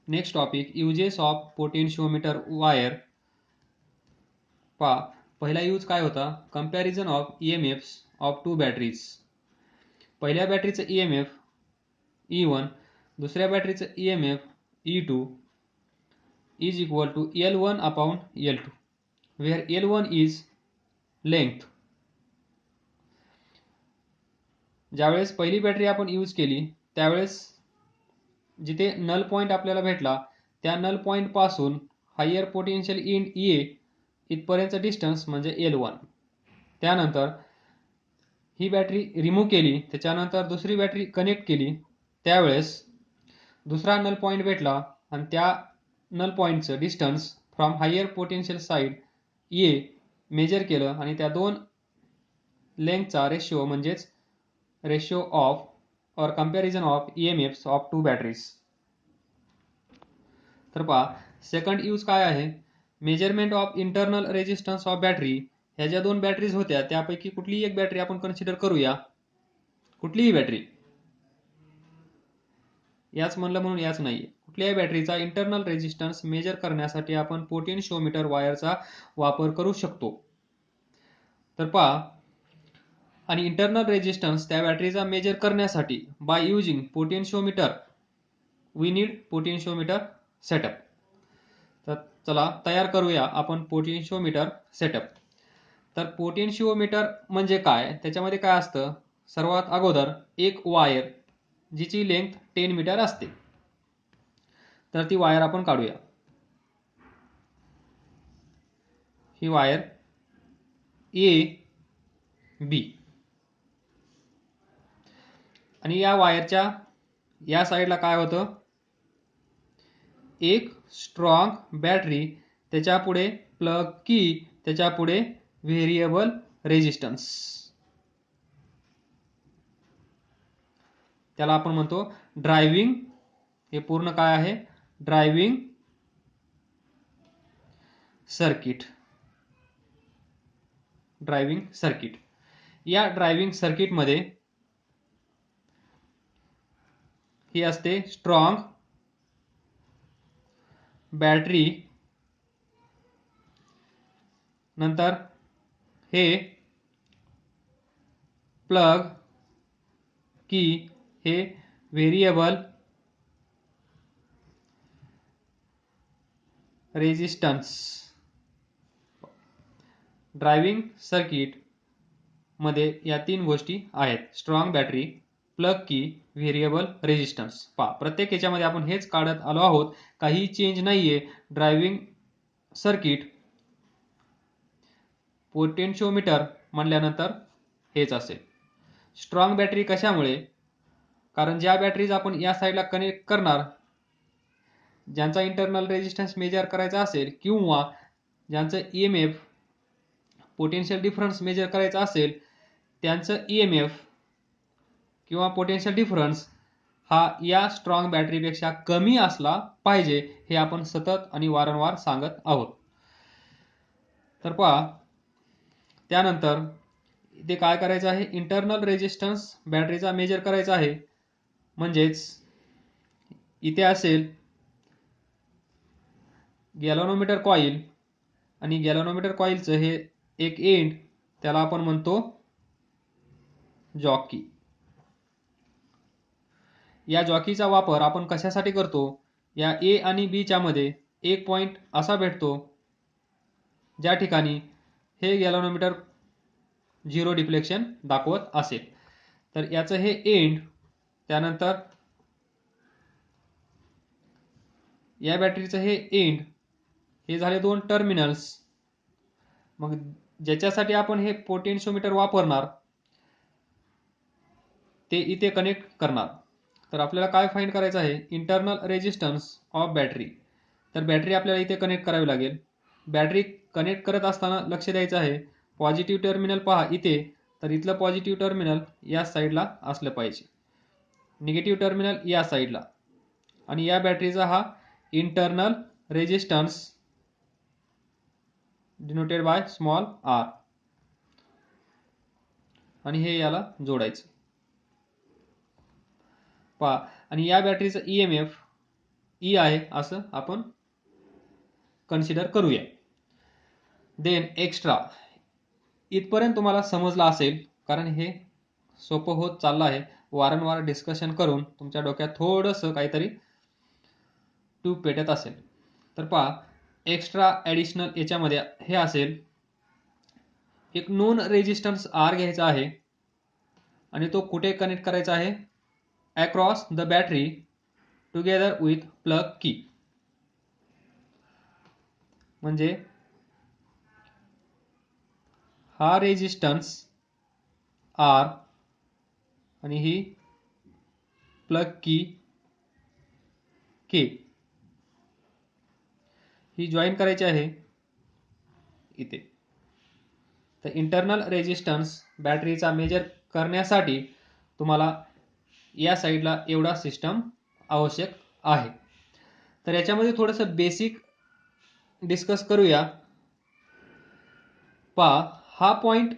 Next topic uses of potentiometer wire. पहा, पहिला use काय होता? Comparison of EMFs of two batteries. पहिल्या बॅटरीचं EMF E1, दुसऱ्या बॅटरीचं EMF E2 is equal to L1 upon L2, where L1 is length. ज्यावेळेस पहिली बॅटरी आपण यूज केली त्यावेळेस जिथे नल पॉईंट आपल्याला भेटला त्या नल पॉईंट पासून हायर पोटेन्शियल इन ए इथपर्यंतचं डिस्टन्स म्हणजे L1. त्यानंतर ही बॅटरी रिमूव्ह केली, त्याच्यानंतर दुसरी बॅटरी कनेक्ट केली, त्यावेळेस दुसरा नल पॉईंट भेटला आणि त्या नल पॉईंटचं distance from higher potential side A measure केलं आणि त्या दोन लेंथचा रेशिओ म्हणजेच ratio of or comparison of EMFs of two batteries. तर पहा, सेकंड यूज काय आहे? Measurement of internal resistance of battery. ह्या ज्या दोन बॅटरीज होत्या त्यापैकी कुठलीही एक बॅटरी आपण कन्सिडर करूया, कुठलीही बॅटरी, याच म्हणलं म्हणून याच नाहीये, कुठल्याही बॅटरीचा इंटरनल रेजिस्टन्स मेजर करण्यासाठी आपण पोटेन्शिओमीटर वायरचा वापर करू शकतो. तर पहा, आणि इंटरनल रेजिस्टन्स त्या बॅटरीचा मेजर करण्यासाठी by using potentiometer we need potentiometer setup. तर चला तयार करूया आपण पोटेन्शिओमीटर सेटअप. तर पोटेन्शिओमीटर म्हणजे काय? त्याच्यामध्ये काय असतं? सर्वात अगोदर एक वायर जिची लेंथ 10 मीटर असते. तर ती वायर आपण काढूया. ही वायर AB आणि या वायरच्या या साईडला काय होतं? एक स्ट्रॉंग बॅटरी, त्याच्या पुढे प्लग की, त्याच्या पुढे व्हेरिएबल रेजिस्टन्स, त्याला आपण म्हणतो ड्रायव्हिंग. हे पूर्ण काय आहे? Driving circuit. Driving circuit. या ड्रायव्हिंग सर्किटमध्ये ही असते स्ट्रॉंग बॅटरी, नंतर हे प्लग की, हे व्हेरिएबल रेजिस्टन्स. ड्रायव्हिंग सर्किट मध्ये या तीन गोष्टी आहेत: स्ट्रॉंग बॅटरी, प्लग की, व्हेरिएबल रेजिस्टन्स. पहा, प्रत्येक याच्यामध्ये आपण हेच काढत आलो आहोत, काही चेंज नाहीये. ड्रायव्हिंग सर्किट, पोटेन्शिओमीटर म्हणल्यानंतर हेच असेल. स्ट्रॉंग बॅटरी कशामुळे? कारण ज्या बॅटरीज आपण या साईडला कनेक्ट करणार, ज्यांचा इंटरनल रेजिस्टन्स मेजर करायचा असेल किंवा ज्यांचं EMF पोटेन्शियल डिफरन्स मेजर करायचा असेल, त्यांचं EMF किंवा पोटेन्शियल डिफरन्स हा या स्ट्रॉंग बॅटरीपेक्षा कमी असला पाहिजे, हे आपण सतत आणि वारंवार सांगत आहोत. तर पहा, त्यानंतर इथे काय करायचं आहे? इंटरनल रेजिस्टन्स बॅटरीचा मेजर करायचा आहे. म्हणजेच इथे असेल गॅल्व्हनोमीटर कॉईल आणि गॅल्व्हनोमीटर कॉईलचं हे एक एंड, त्याला आपण म्हणतो जॉकी. या जॉकीचा वापर आपण कशासाठी करतो? या A आणि B च्या मध्ये एक पॉइंट असा भेटतो ज्या ठिकाणी हे गॅल्व्हनोमीटर 0 डिफ्लेक्शन दाखवत असेल. तर याचं हे एंड, त्यानंतर या बॅटरीचं हे एंड, हे झाले दोन टर्मिनल्स. मग ज्याच्यासाठी आपण हे पोटेन्शिओमीटर वापरणार ते इथे कनेक्ट करणार. तर आपल्याला काय फाइंड करायचं आहे? Internal resistance of battery. तर बॅटरी आपल्याला इथे कनेक्ट करावी लागेल. बॅटरी कनेक्ट करत असताना लक्ष द्यायचं आहे, पॉझिटिव्ह टर्मिनल पहा इथे, तर इथलं पॉझिटिव्ह टर्मिनल या साईडला असलं पाहिजे, निगेटिव्ह टर्मिनल या साईडला, आणि या बॅटरीचा हा internal resistance denoted by small r, आणि हे याला जोडायचं. पहा, आणि या बॅटरीचं EMF ई आहे असं आपण कन्सिडर करूया. देन एक्स्ट्रा, इथपर्यंत तुम्हाला समजलं असेल, कारण हे सोपं होत चाललं आहे. वारंवार डिस्कशन करून तुमच्या डोक्यात थोडंसं काहीतरी ट्यूब पेटत असेल. तर पहा, एक्स्ट्रा ॲडिशनल याच्यामध्ये हे असेल, एक नोन रेजिस्टन्स आर घ्यायचा आहे आणि तो कुठे कनेक्ट करायचा आहे? Across the battery together with plug की. म्हणजे हा रेजिस्टन्स आर आणि ही प्लग की के ही जॉईन करायची आहे इथे. तर इंटरनल रेजिस्टन्स बॅटरीचा मेजर करण्यासाठी तुम्हाला या साईडला एवढा सिस्टम आवश्यक आहे. तर याच्यामध्ये थोडंसं बेसिक डिस्कस करूया. पहा, हा पॉइंट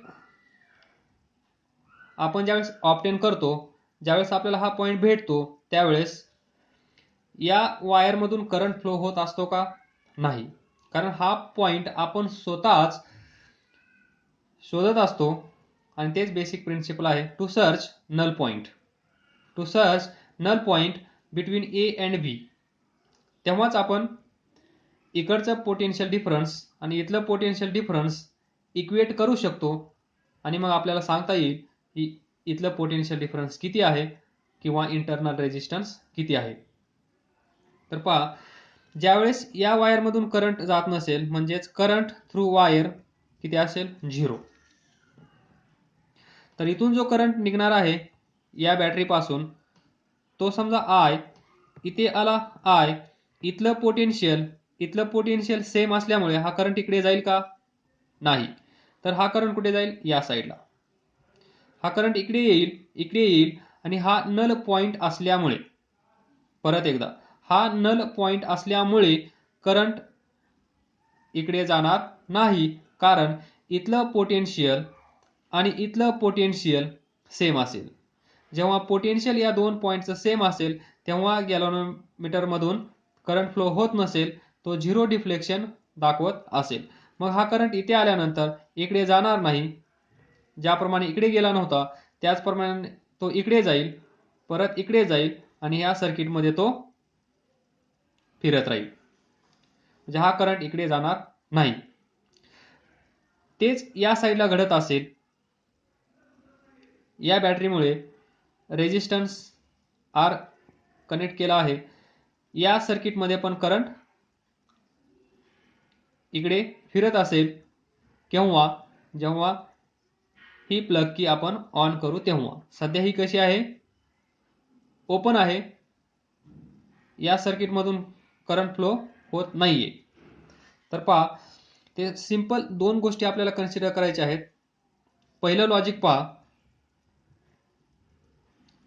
आपण ज्यावेळेस ऑब्टेन करतो, ज्यावेळेस आपल्याला हा पॉइंट भेटतो, त्यावेळेस या वायरमधून करंट फ्लो होत असतो का? नाही. कारण हा पॉइंट आपण स्वतःच शोधत असतो आणि तेच बेसिक प्रिन्सिपल आहे, to search null point. To search null point between A and B. तेव्हाच आपण इकडचं पोटेन्शियल डिफरन्स आणि इथलं पोटेन्शियल डिफरन्स इक्वेट करू शकतो आणि मग आपल्याला सांगता येईल की इथलं पोटेन्शियल डिफरन्स किती आहे किंवा इंटरनल रेजिस्टन्स किती आहे. तर पहा, ज्यावेळेस या वायरमधून करंट जात नसेल, म्हणजेच करंट थ्रू वायर किती असेल? 0. तर इथून जो करंट निघणार आहे या बॅटरीपासून, तो समजा आय, इथे आला आय, इथलं पोटेन्शियल सेम असल्यामुळे हा करंट इकडे जाईल का? नाही. तर हा करंट कुठे जाईल? या साईडला. हा करंट इकडे येईल आणि हा नल पॉइंट असल्यामुळे, परत एकदा, हा नल पॉइंट असल्यामुळे करंट इकडे जाणार नाही, कारण इथलं पोटेन्शियल आणि इथलं पोटेन्शियल सेम असेल. जेव्हा पोटेन्शियल या दोन पॉइंटचं सेम असेल, तेव्हा गॅल्व्हनोमीटरमधून करंट फ्लो होत नसेल, तो झिरो डिफ्लेक्शन दाखवत असेल. मग हा करंट इथे आल्यानंतर इकडे जाणार नाही, ज्याप्रमाणे इकडे गेला नव्हता त्याचप्रमाणे तो इकडे जाईल, परत इकडे जाईल आणि या सर्किटमध्ये तो फिरत राहील. म्हणजे हा करंट इकडे जाणार नाही. तेच या साईडला घडत असेल. या बॅटरीमुळे रेजिस्टन्स आर कनेक्ट केला आहे, या सर्किटमध्ये पण करंट इकडे फिरत असेल. केव्हा? जेव्हा ही प्लग की आपण ऑन करू तेव्हा. सध्या ही कशी आहे? ओपन आहे. या सर्किटमधून करंट फ्लो होत नाहीये. तर पहा, ते सिंपल दोन गोष्टी आपल्याला कन्सिडर करायच्या आहेत. पहिलं लॉजिक पहा,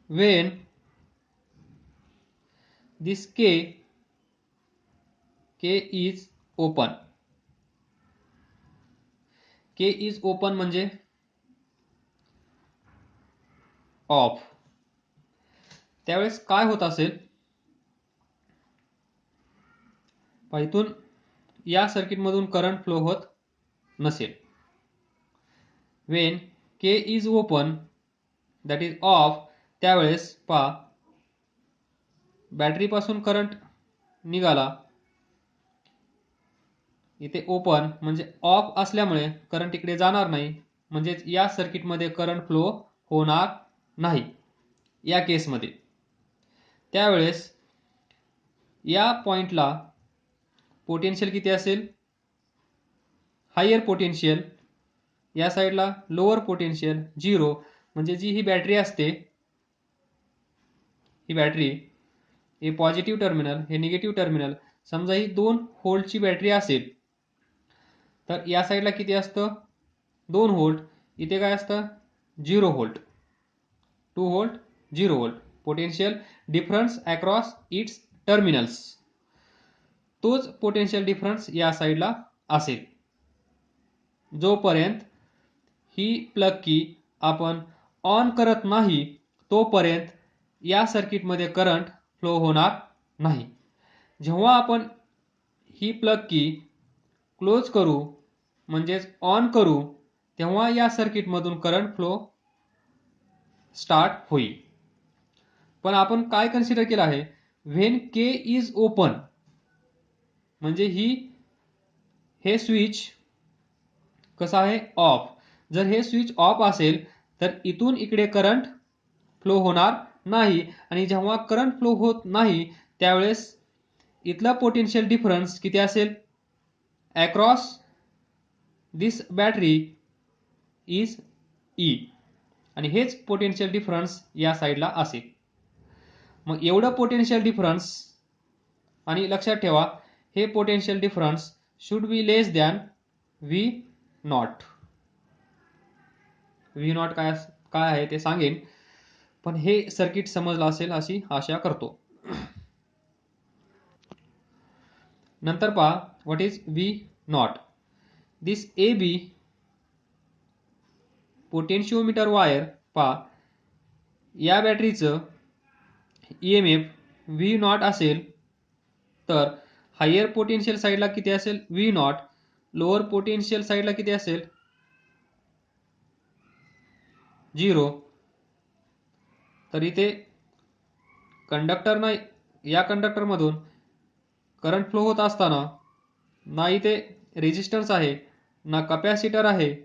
when this K is open. K is open म्हणजे ऑफ. त्यावेळेस काय होत असेल? इथून या सर्किटमधून करंट फ्लो होत नसेल. when K is open, that is off, त्यावेळेस पहा, बॅटरीपासून करंट निघाला, इथे ओपन म्हणजे ऑफ असल्यामुळे करंट इकडे जाणार नाही, म्हणजेच या सर्किटमध्ये करंट फ्लो होणार नाही या केसमध्ये. त्यावेळेस या पॉइंटला पोटेन्शियल किती असेल? Higher potential. या साईडला लोअर पोटेन्शियल 0. म्हणजे जी ही बॅटरी असते, ही बॅटरी, हे पॉझिटिव्ह टर्मिनल, हे निगेटिव्ह टर्मिनल, समजा ही 2 व्होल्टची बॅटरी असेल, तर या साईडला किती असतं? 2 व्होल्ट. इथे काय असतं? 0 volt. 2 volt, 0 volt. Potential difference across its terminals. तोच पोटेन्शियल डिफरन्स या साईडला असेल. जोपर्यंत ही प्लग की आपण ऑन करत नाही, तोपर्यंत या सर्किटमध्ये करंट फ्लो होणार नाही. जेव्हा आपण ही प्लग की क्लोज करू म्हणजेच ऑन करू तेव्हा या सर्किटमधून करंट फ्लो स्टार्ट होईल. पण आपण काय कन्सिडर केलं आहे, व्हेन के इज ओपन म्हणजे हे स्विच कसं आहे, ऑफ. जर हे स्विच ऑफ असेल तर इथून इकडे करंट फ्लो होणार नाही आणि जेव्हा करंट फ्लो होत नाही त्यावेळेस इथला पोटेन्शियल डिफरन्स किती असेल, across this battery is E आणि हेच पोटेन्शियल डिफरन्स या साईडला असेल. मग एवढं पोटेन्शियल डिफरन्स आणि लक्षात ठेवा हे potential difference should be less than V not. V not काय आहे ते सांगेन, पण हे सर्किट समजलं असेल अशी आशा करतो. नंतर पहा what is V naught. This A B potentiometer wire पहा, या बॅटरीचं EMF व्ही नॉट असेल तर हायर पोटेन्शियल साईडला किती असेल, व्ही नॉट. लोअर पोटेन्शियल साईडला किती असेल, 0. तर इथे कंडक्टरना या कंडक्टरमधून करंट फ्लो होत असताना ना इथे रेजिस्टन्स आहे, ना कॅपॅसिटर आहे,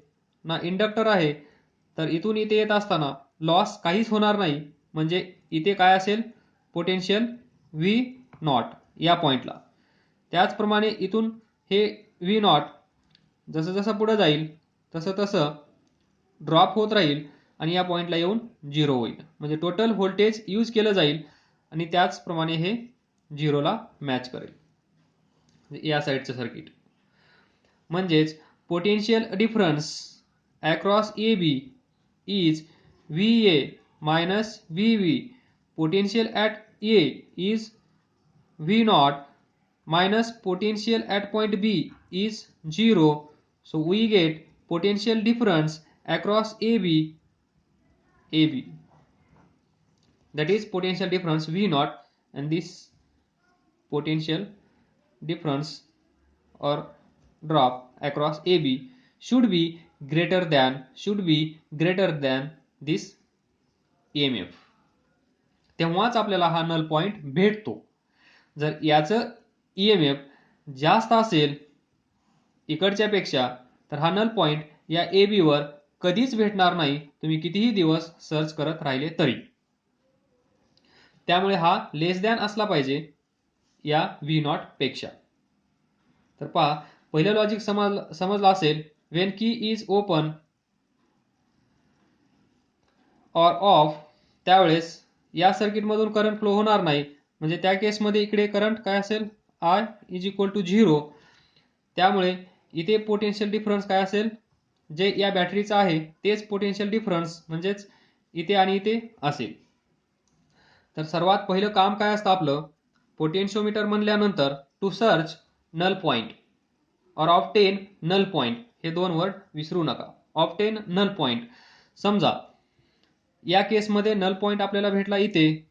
ना इंडक्टर आहे, तर इथून इथे येत असताना लॉस काहीच होणार नाही. म्हणजे इथे काय असेल, पोटेन्शियल व्ही नॉट या पॉइंटला. त्याचप्रमाणे इथून हे व्ही नॉट जसं जसं पुढे जाईल तसं तसं ड्रॉप होत राहील आणि या पॉइंटला येऊन 0 होईल. म्हणजे टोटल व्होल्टेज यूज केलं जाईल आणि त्याचप्रमाणे हे 0ला मॅच करेल. या साईडचं सर्किट म्हणजेच potential difference across A B is V A minus V V. Potential at A is V naught minus potential at point B is 0. So we get potential difference across AB. That is potential difference V naught, and this potential difference or drop across AB should be greater than this EMF. तेव्हाच आपल्याला हा null point भेटतो. जर याचं EMF जास्त असेल इकडच्या पेक्षा तर हा नल पॉइंट या AB वर कधीच भेटणार नाही, तुम्ही कितीही दिवस सर्च करत राहिले तरी. त्यामुळे हा लेस दॅन असला पाहिजे या व्ही नॉट पेक्षा. तर पहा पहिलं लॉजिक समजलं असेल. व्हेन की इज ओपन ऑर ऑफ त्यावेळेस या सर्किटमधून करंट फ्लो होणार नाही. म्हणजे त्या केसमध्ये इकडे करंट काय असेल, I इज इक्वल टू 0. त्यामुळे इथे पोटेन्शियल डिफरन्स काय असेल, जे या बॅटरीचं आहे तेच पोटेन्शियल डिफरन्स म्हणजेच इथे आणि इथे असेल. तर सर्वात पहिलं काम काय असतं आपलं, पोटेन्शिओमीटर म्हणल्यानंतर टू सर्च नल पॉइंट और ऑब्टेन नल पॉइंट, हे दोन वर्ड विसरू नका. Obtain null point. समजा या केसमध्ये नल पॉइंट आपल्याला भेटला इथे.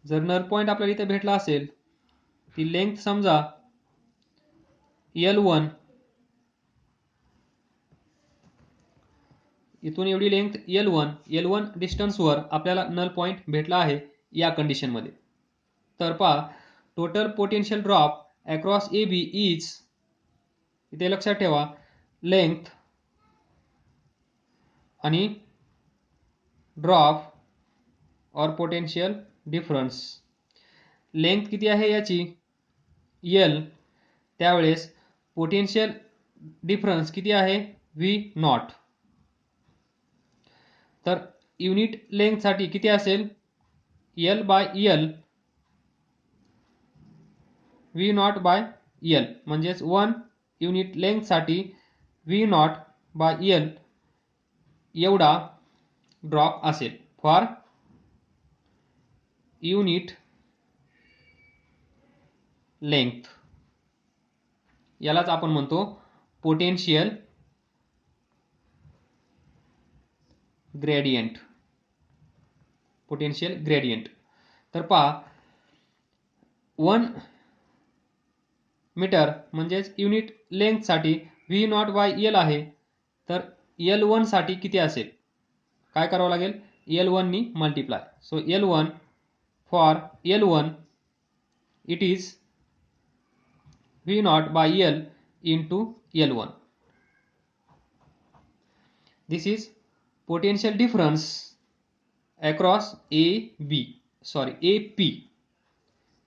जर नल पॉइंट आपल्याला इथे भेटला असेल ती लेंथ समजा L1, इथून एवढी लेंथ L1 डिस्टन्सवर आपल्याला नल पॉइंट भेटला आहे या कंडिशनमध्ये. तर पहा total potential drop across A B is, इथे लक्षात ठेवा लेंथ आणि ड्रॉप और पोटेन्शियल डिफरन्स. लेंथ किती आहे याची L, त्यावेळेस पोटेन्शियल डिफरन्स किती आहे व्ही नॉट. तर युनिट लेंथ साठी किती असेल L/L V naught by L, म्हणजेच 1 युनिट लेंथ साठी व्ही नॉट बाय L एवढा ड्रॉप असेल फॉर युनिट लेंथ. यालाच आपण म्हणतो पोटेन्शियल ग्रेडियंट. Potential gradient. तर पहा 1 मीटर म्हणजेच युनिट लेंथसाठी व्ही नॉट बाय एल आहे. तर L1 साठी किती असेल? काय करावं लागेल? L1 नी multiply. So L1 for L1 it is V naught by L into L1. This is potential difference across AP.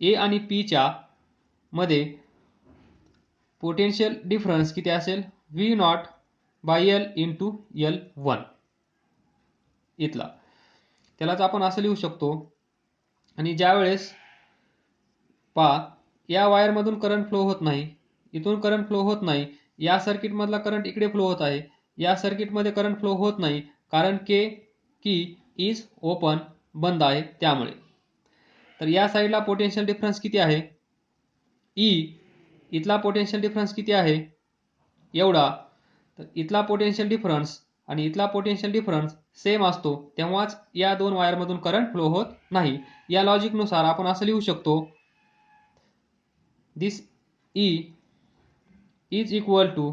ए आणि P च्या मध्ये पोटेन्शियल डिफरन्स किती असेल? V naught by L into L1 इथला. त्यालाच आपण असं लिहू शकतो. आणि ज्यावेळेस पहा या वायरमधून करंट फ्लो होत नाही, इथून करंट फ्लो होत नाही, या सर्किटमधला करंट इकडे फ्लो होत आहे, या सर्किटमध्ये करंट फ्लो होत नाही कारण की इज ओपन बंद आहे त्यामुळे. तर या साईडला पोटेन्शियल डिफरन्स किती आहे? ई. इथला पोटेन्शियल डिफरन्स किती आहे? एवढा. तर इथला पोटेन्शियल डिफरन्स आणि इथला पोटेन्शियल डिफरन्स सेम असतो तेव्हाच या दोन वायरमधून करंट फ्लो होत नाही. या लॉजिकनुसार आपण असं लिहू शकतो, दिस E is equal to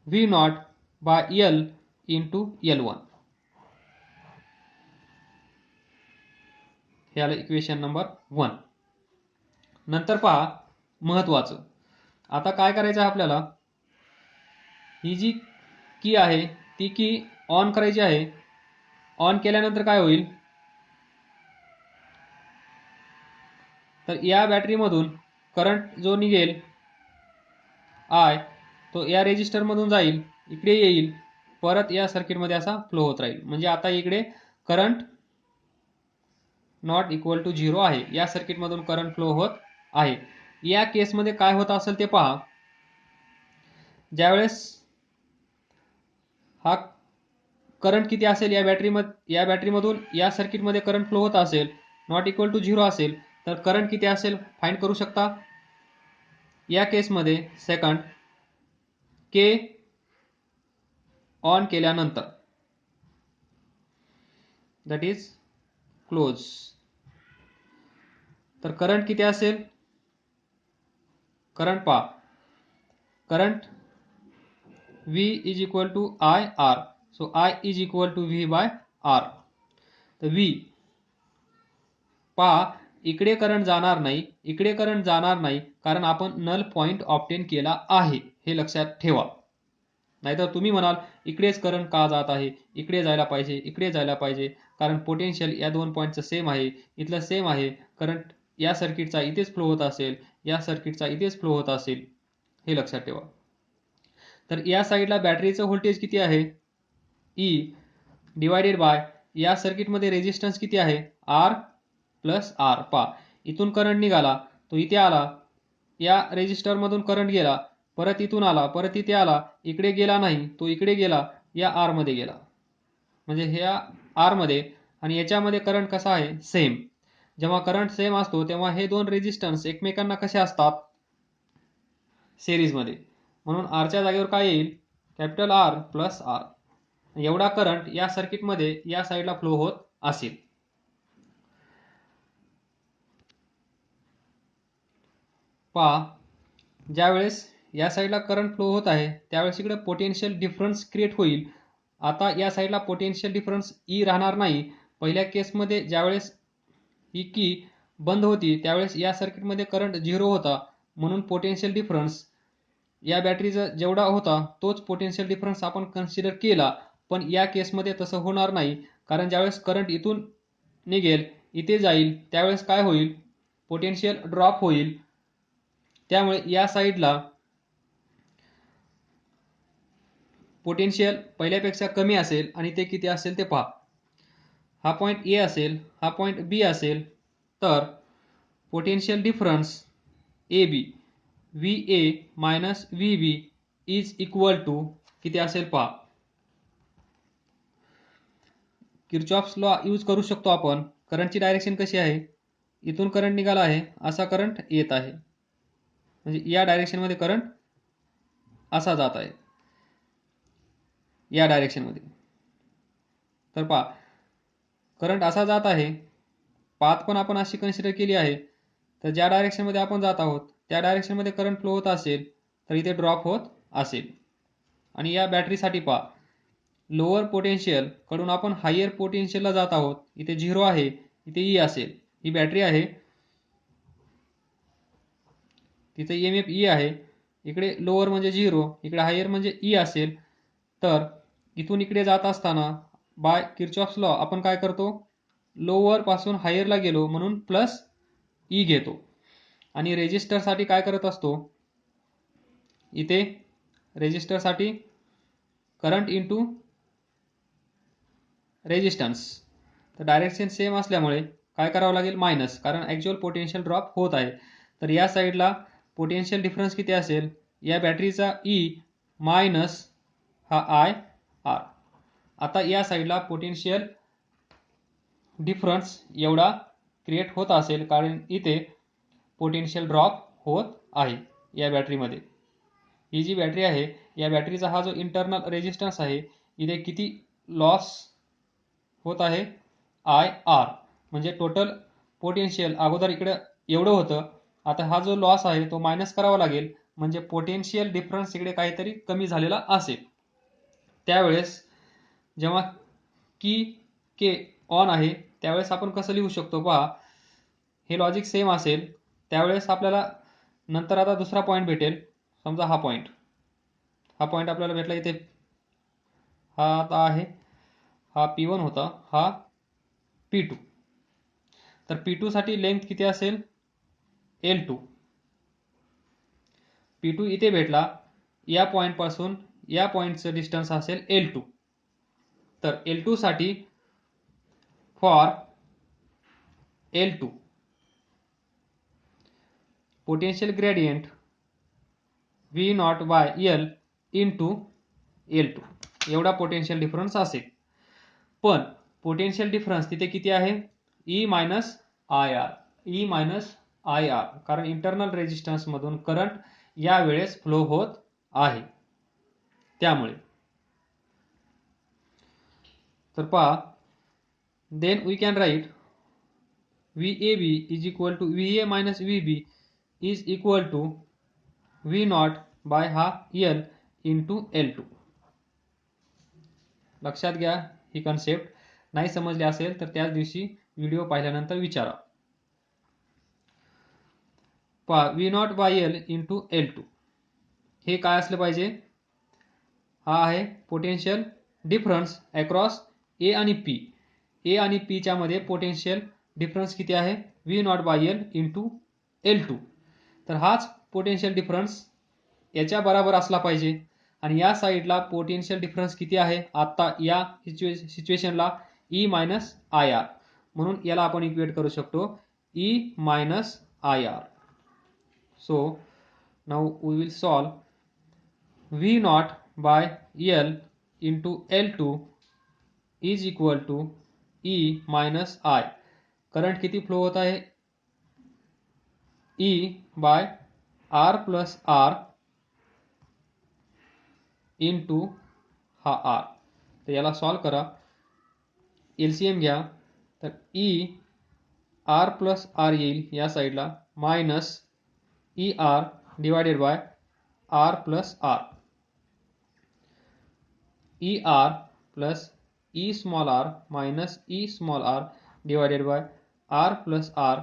V naught by L into L1. हे आलं इक्वेशन नंबर 1. नंतर पहा महत्वाचं. आता काय करायचं आहे आपल्याला? ही जी की आहे ती की ऑन करायची आहे. ऑन केल्यानंतर काय होईल? तर या बॅटरीमधून करंट जो निघेल I तो या रेजिस्टरमधून जाईल, इकडे येईल, परत या सर्किटमध्ये असा फ्लो होत राहील. म्हणजे आता इकडे करंट नॉट इक्वल टू 0 आहे. या सर्किटमधून करंट फ्लो होत आहे. या केसमध्ये काय होत असेल ते पहा. ज्यावेळेस हा करंट किती असेल या बॅटरीमधून या सर्किटमध्ये करंट फ्लो होत असेल, नॉट इक्वल टू 0 असेल, तर करंट किती असेल फाइंड करू शकता. या केसमध्ये सेकंड के ऑन केल्यानंतर दॅट इज क्लोज. तर करंट किती असेल? करंट पहा, current V is equal to IR. So I is equal to V by R. तर V पहा इकडे करंट जाणार नाही, इकडे करंट जाणार नाही कारण आपण नल पॉइंट ऑब्टेन केला आहे, हे लक्षात ठेवा. नाहीतर तुम्ही म्हणाल इकडेच करंट का जात आहे, इकडे जायला पाहिजे, इकडे जायला पाहिजे, कारण पोटेन्शियल या दोन पॉईंटचं सेम आहे, इथलं सेम आहे. करंट या सर्किटचा इथेच फ्लो होत असेल, या सर्किटचा इथेच फ्लो होत असेल, हे लक्षात ठेवा. तर या साईडला बॅटरीचं व्होल्टेज किती आहे? E डिवायडेड बाय या सर्किटमध्ये रेजिस्टन्स किती आहे? R plus R. पहा इथून करंट निघाला, तो इथे आला, या रेजिस्टरमधून करंट गेला, परत इथून आला, परत इथे आला, इकडे गेला नाही, तो इकडे गेला, या R मध्ये गेला. म्हणजे ह्या R मध्ये आणि याच्यामध्ये करंट कसा आहे? सेम. जेव्हा करंट सेम असतो तेव्हा हे दोन रेजिस्टन्स एकमेकांना कसे असतात? सिरीजमध्ये. म्हणून R च्या जागेवर काय येईल? Capital R plus R. एवढा करंट या सर्किटमध्ये या साईडला फ्लो होत असेल. पहा ज्यावेळेस या साईडला करंट फ्लो होत आहे त्यावेळेस इकडे पोटेन्शियल डिफरन्स क्रिएट होईल. आता या साईडला पोटेन्शियल डिफरन्स E राहणार नाही. पहिल्या केसमध्ये ज्यावेळेस ही की बंद होती त्यावेळेस या सर्किटमध्ये करंट 0 होता, म्हणून पोटेन्शियल डिफरन्स या बॅटरीचा जेवढा होता तोच पोटेन्शियल डिफरन्स आपण कन्सिडर केला. पण या केसमध्ये तसं होणार नाही, कारण ज्यावेळेस करंट इथून निघेल, इथे जाईल, त्यावेळेस काय होईल? पोटेन्शियल ड्रॉप होईल. त्यामुळे या साईडला पोटेन्शियल पहिल्यापेक्षा कमी असेल आणि ते किती असेल ते पहा. हा पॉइंट A असेल, हा पॉइंट B असेल, तर potential difference AB VA minus VB is equal to किती असेल पहा. किर्चॉफ्स लॉ यूज करू शकतो आपण. करंटची डायरेक्शन कशी आहे? इथून करंट निघाला आहे, असा करंट येत आहे, म्हणजे या डायरेक्शनमध्ये करंट असा जात आहे, या डायरेक्शनमध्ये. तर पहा करंट असा जात आहे पाथ पण आपण अशी कन्सिडर केली आहे, तर ज्या डायरेक्शनमध्ये आपण जात आहोत त्या डायरेक्शनमध्ये करंट फ्लो होत असेल तर इथे ड्रॉप होत असेल. आणि या बॅटरीसाठी पहा, लोअर पोटेन्शियल कडून आपण हायर पोटेन्शियलला जात आहोत. इथे 0 आहे, इथे ई असेल. ही बॅटरी आहे, तिथे EMF ई आहे. इकडे लोअर म्हणजे 0, इकडे हायर म्हणजे ई असेल. तर इथून इकडे जात असताना बाय किर्चॉफ्स लॉ आपण काय करतो, लोअर पासून हायरला गेलो म्हणून प्लस ई घेतो. आणि रेजिस्टरसाठी काय करत असतो, इथे रेजिस्टरसाठी करंट इंटू रेजिस्टन्स, तर डायरेक्शन सेम असल्यामुळे काय करावं लागेल, मायनस, कारण ॲक्च्युअल पोटेन्शियल ड्रॉप होत आहे. तर या साईडला पोटेन्शियल डिफरन्स किती असेल, या बॅटरीचा ई मायनस हा आय आर. आता या साईडला पोटेन्शियल डिफरन्स एवढा क्रिएट होत असेल कारण इथे पोटेन्शियल ड्रॉप होत आहे या बॅटरीमध्ये. ही जी बॅटरी आहे या बॅटरीचा हा जो इंटरनल रेजिस्टन्स आहे, इथे किती लॉस होत आहे, आय आर. म्हणजे टोटल पोटेन्शियल अगोदर इकडे एवढं होतं, आता हा जो लॉस आहे तो मायनस करावा लागेल, म्हणजे पोटेन्शियल डिफरन्स इकडे काहीतरी कमी झालेला असेल. त्यावेळेस जेव्हा की के ऑन आहे त्यावेळेस आपण कसं लिहू शकतो पहा, हे लॉजिक सेम असेल. त्यावेळेस आपल्याला नंतर आता दुसरा पॉईंट भेटेल. समजा हा पॉईंट आपल्याला भेटला इथे, हा आता आहे, हा P1 होता, हा P2. तर P2 साठी लेंथ किती असेल, L2. P2 इथे भेटला, या पॉईंट पासून या पॉईंटचं डिस्टन्स असेल L2. तर L2 साठी for L2 potential gradient V0 by L into L2 एवढा पोटेन्शियल डिफरन्स असेल. पण पोटेन्शियल डिफरन्स तिथे किती आहे, ई मायनस आय आर, कारण इंटरनल रेजिस्टन्स मधून करंट या वेळेस फ्लो होत आहे त्यामुळे. तर पहा, then we can write VAB is equal to VA minus VB is equal to V0 by हा L इंटू L2. लक्षात घ्या ही कन्सेप्ट. नाही समजली असेल तर त्याच दिवशी व्हिडिओ पाहिल्यानंतर विचारा. पहा, V0 by L into L2 हे काय असलं पाहिजे, हा आहे पोटेन्शियल डिफरन्स अक्रॉस ए आणि पी. ए आणि पी च्या मध्ये पोटेन्शियल डिफरन्स किती आहे, V0 by L into L2. तर हाच पोटेन्शियल डिफरन्स याच्या बरोबर असला पाहिजे. आणि या साईडला पोटेन्शियल डिफरन्स किती आहे आता या सिच्युएशनला, ई मायनस आय आर. म्हणून याला आपण इक्वेट करू शकतो E minus I R. So now we will solve V0 by L into L2 is equal to E minus I. Current किती फ्लो होत आहे, E by R plus R into हा R. तर याला सॉल्व करा, LCM घ्या. तर E R plus R येईल या साईडला, minus E R divided by R plus R. E R plus E small R minus E small R divided by R plus R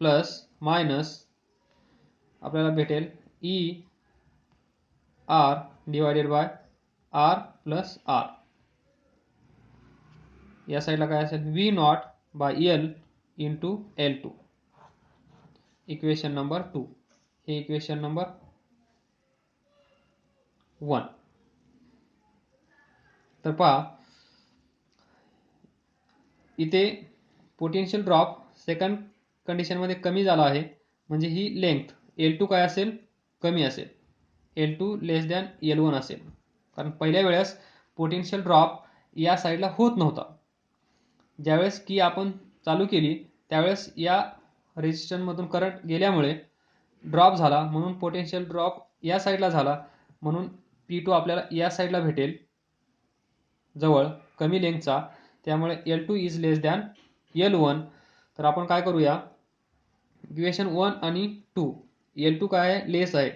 plus minus आपल्याला भेटेल E R divided by R plus R. या साईडला काय असेल, V0 by L into L2. Equation number 2. हे equation number 1. तर पहा, इथे पोटेन्शियल ड्रॉप सेकंड कंडिशन मध्ये कमी झाला आहे, म्हणजे ही लेंथ L2 काय असेल, कमी असेल, L2 लेस दॅन L1 असेल. कारण पहिल्या वेळेस पोटेन्शियल ड्रॉप या साईडला होत नव्हता. ज्यावेळेस की आपण चालू केली त्यावेळेस या रेजिस्टन्स मधून करंट गेल्यामुळे ड्रॉप झाला, म्हणून पोटेन्शियल ड्रॉप या साईडला झाला. म्हणून P2 आपल्याला या साईडला भेटेल जवळ, कमी लेंथचा. त्यामुळे L2 is less than L1. तर आपण काय करूया, इक्वेशन 1 आणि 2, L2 काय आहे, लेस आहे,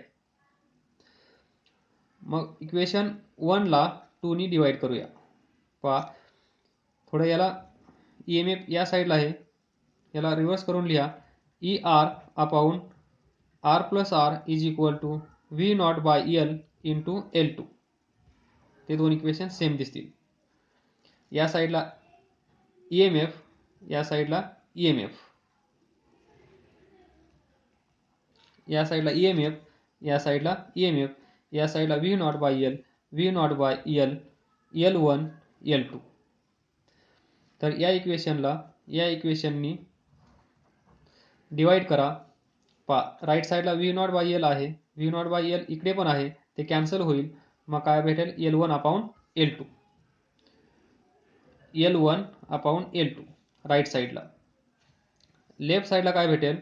मग इक्वेशन 1 ला 2 नी डिवाइड करूया. पहा थोडं याला EMF या साईडला आहे, याला रिव्हर्स करून लिहा. ER upon R plus R is equal to V naught by L into L2. ते दोन इक्वेशन सेम दिसतील. या साईडला EMF, या साईडला EMF, या साईडला EMF, या साईडला EMF, या साईडला V naught by L, V naught by L, L1 L2. तर या इक्वेशनला या इक्वेशननी डिवाइड करा. पहा राईट साईडला V नॉट बाय L आहे, V नॉट बाय L इकडे पण आहे, ते कॅन्सल होईल. मग काय भेटेल, L1 upon L2, L1 upon L2 right साईडला. लेफ्ट साईडला काय भेटेल,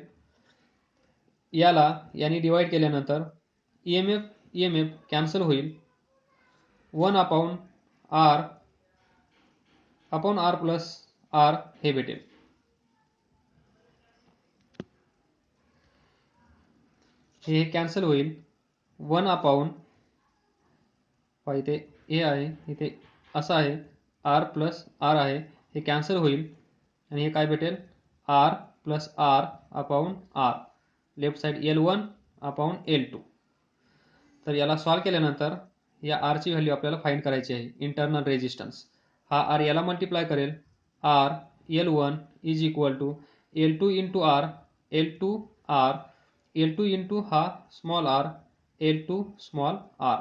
याला याने डिवाइड केल्यानंतर EMF कॅन्सल होईल. 1 अपॉन R प्लस R हे भेटेल. हे कॅन्सल होईल. 1 अपॉन, इथे हे आहे, इथे असं आहे, R प्लस R आहे, हे कॅन्सल होईल आणि हे काय भेटेल, R plus R upon R, left side L1 upon L2. तर याला सॉल्व केल्यानंतर या R ची व्हॅल्यू आपल्याला फाइंड करायची आहे, इंटरनल रेजिस्टन्स. हा R याला मल्टिप्लाय करेल, R L1 is equal to L2 into R, L2 R, L2 into हा small r, L2 small r.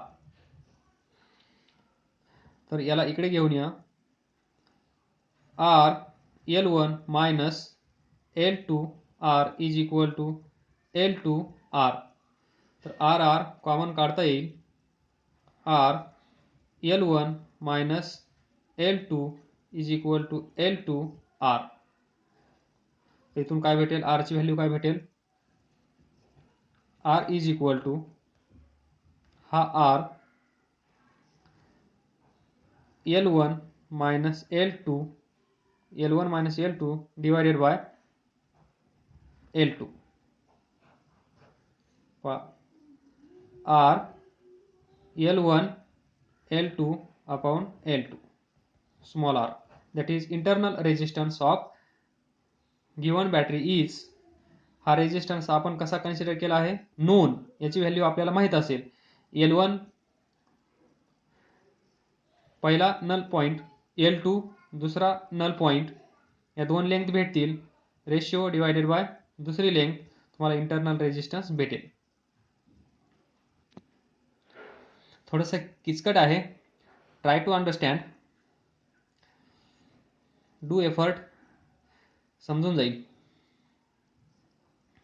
तर याला इकडे घेऊन या, R L1 minus L2 R is equal to L2 R. तर R कॉमन काढता येईल, R L1 minus L2 is equal to L2 R. इथून काय भेटेल, R ची व्हॅल्यू काय भेटेल, R इज इक्वल टू हा R L1 minus L2, L1 minus L2 divided by L2. R L1 L2 upon L2 small r, that is internal resistance of given battery is. हा resistance आपण कसा consider केला आहे, non, याची value आपल्याला माहित असेल. L1 पहिला नल पॉइंट, L2 दुसरा नल पॉइंट, या दोन लेंथ भेटतील, रेशिओ डिवाइडेड बाय दुसरी लेंथ, तुम्हाला इंटरनल रेजिस्टन्स भेटेल. थोडंसं किचकट आहे, try to understand, do effort, समजून जाईल.